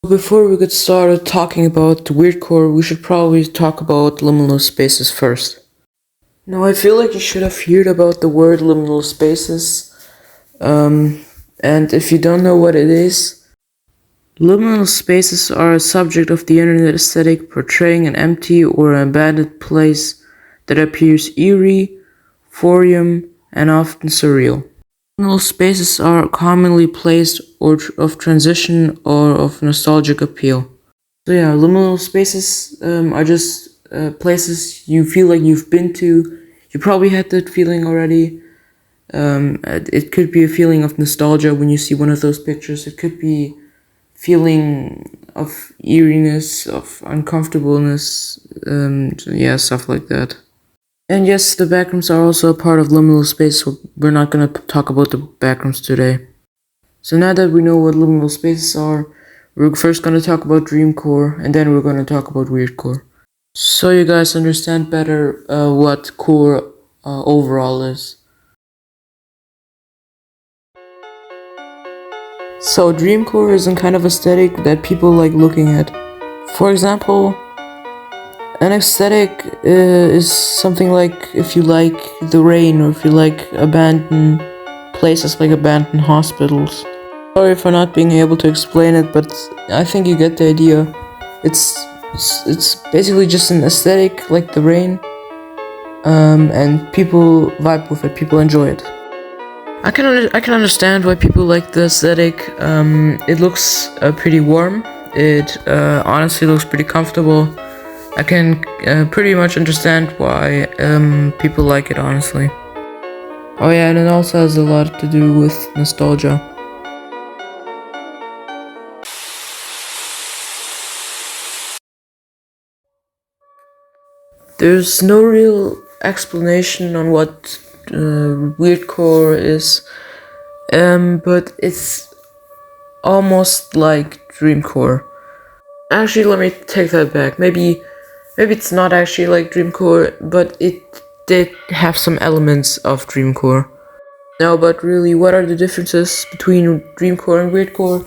Before we get started talking about WEIRDCORE, we should probably talk about liminal spaces first. Now, I feel like you should have heard about the word liminal spaces, and if you don't know what it is, liminal spaces are a subject of the internet aesthetic portraying an empty or abandoned place that appears eerie, foreign, and often surreal. Liminal spaces are commonly placed or of transition or of nostalgic appeal. So yeah, liminal spaces are just places you feel like you've been to. You probably had that feeling already. It could be a feeling of nostalgia when you see one of those pictures. It could be feeling of eeriness, of uncomfortableness, yeah, stuff like that. And yes, the backrooms are also a part of liminal space, so we're not going to talk about the backrooms today. So now that we know what liminal spaces are, we're first going to talk about dreamcore, and then we're going to talk about weirdcore. So you guys understand better what core overall is. So dreamcore is a kind of aesthetic that people like looking at. For example, an aesthetic is something like if you like the rain or if you like abandoned places like abandoned hospitals. Sorry for not being able to explain it, but I think you get the idea. It's basically just an aesthetic like the rain, and people vibe with it, people enjoy it. I can understand why people like the aesthetic. It looks pretty warm. It honestly looks pretty comfortable. I can pretty much understand why people like it, honestly. Oh yeah, and it also has a lot to do with nostalgia. There's no real explanation on what weirdcore is, but it's almost like dreamcore. Actually, let me take that back. Maybe it's not actually like dreamcore, but it did have some elements of dreamcore. No, but really, what are the differences between dreamcore and weirdcore?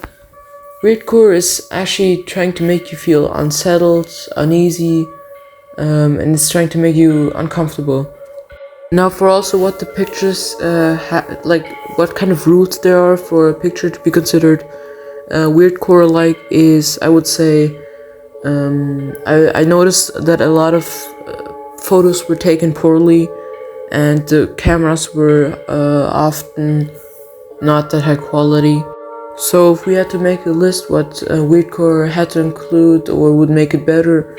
Weirdcore is actually trying to make you feel unsettled, uneasy, and it's trying to make you uncomfortable. Now, for also what the pictures, like what kind of rules there are for a picture to be considered weirdcore like is, I would say, I noticed that a lot of photos were taken poorly, and the cameras were often not that high quality. So if we had to make a list what weirdcore had to include or would make it better,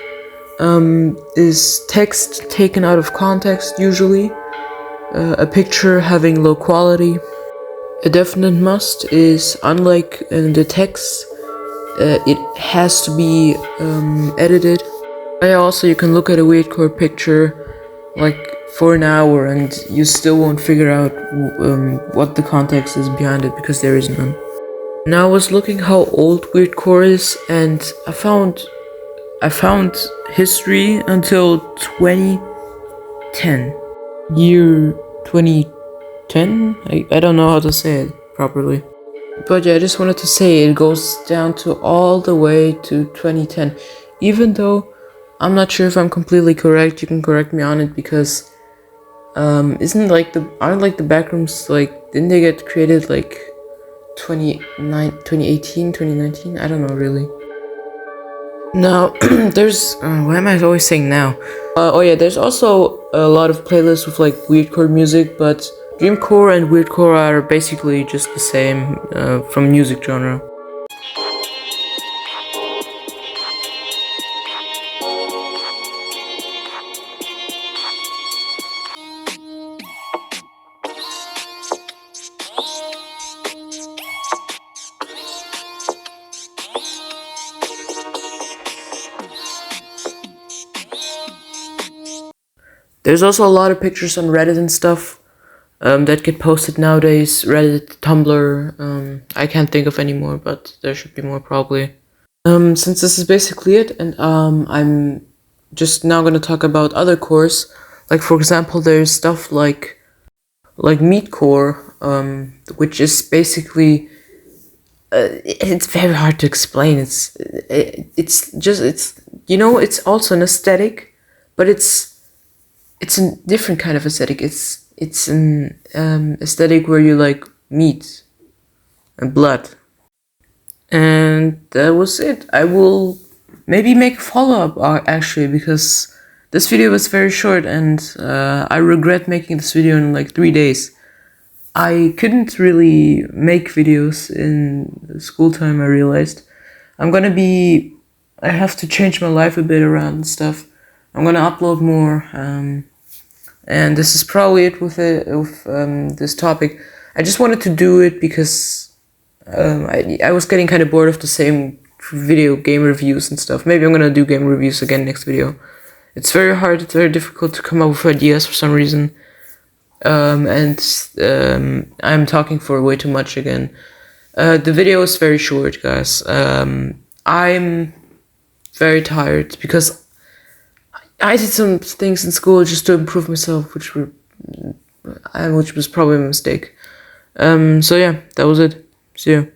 is text taken out of context usually, a picture having low quality. A definite must is, unlike in the text, it has to be edited. Also, you can look at a weirdcore picture like for an hour and you still won't figure out what the context is behind it because there is none. Now I was looking how old weirdcore is, and I found history until 2010. Year 2010? I don't know how to say it properly. But yeah, I just wanted to say it goes down to all the way to 2010. Even though I'm not sure if I'm completely correct, you can correct me on it because aren't like the backrooms, like, didn't they get created like 2018, 2019? I don't know really. Now, there's why am I always saying now? Oh yeah, there's also a lot of playlists with like weirdcore music, but dreamcore and weirdcore are basically just the same from music genre. There's also a lot of pictures on Reddit and stuff that get posted nowadays. Reddit, Tumblr. I can't think of any more, but there should be more probably. Since this is basically it, and I'm just now gonna talk about other cores. Like for example, there's stuff like meatcore, which is basically it's very hard to explain. It's just it's also an aesthetic, but it's a different kind of aesthetic. It's an aesthetic where you like meat and blood. And that was it. I will maybe make a follow-up actually, because this video was very short and I regret making this video in like 3 days. I couldn't really make videos in school time, I realized. I have to change my life a bit around and stuff. I'm gonna upload more, and this is probably it with this topic. I just wanted to do it because I was getting kind of bored of the same video game reviews and stuff. Maybe I'm gonna do game reviews again next video. It's very hard, it's very difficult to come up with ideas for some reason. And I'm talking for way too much again. The video is very short, guys. I'm very tired because I did some things in school just to improve myself, which was probably a mistake. So yeah, that was it. See you.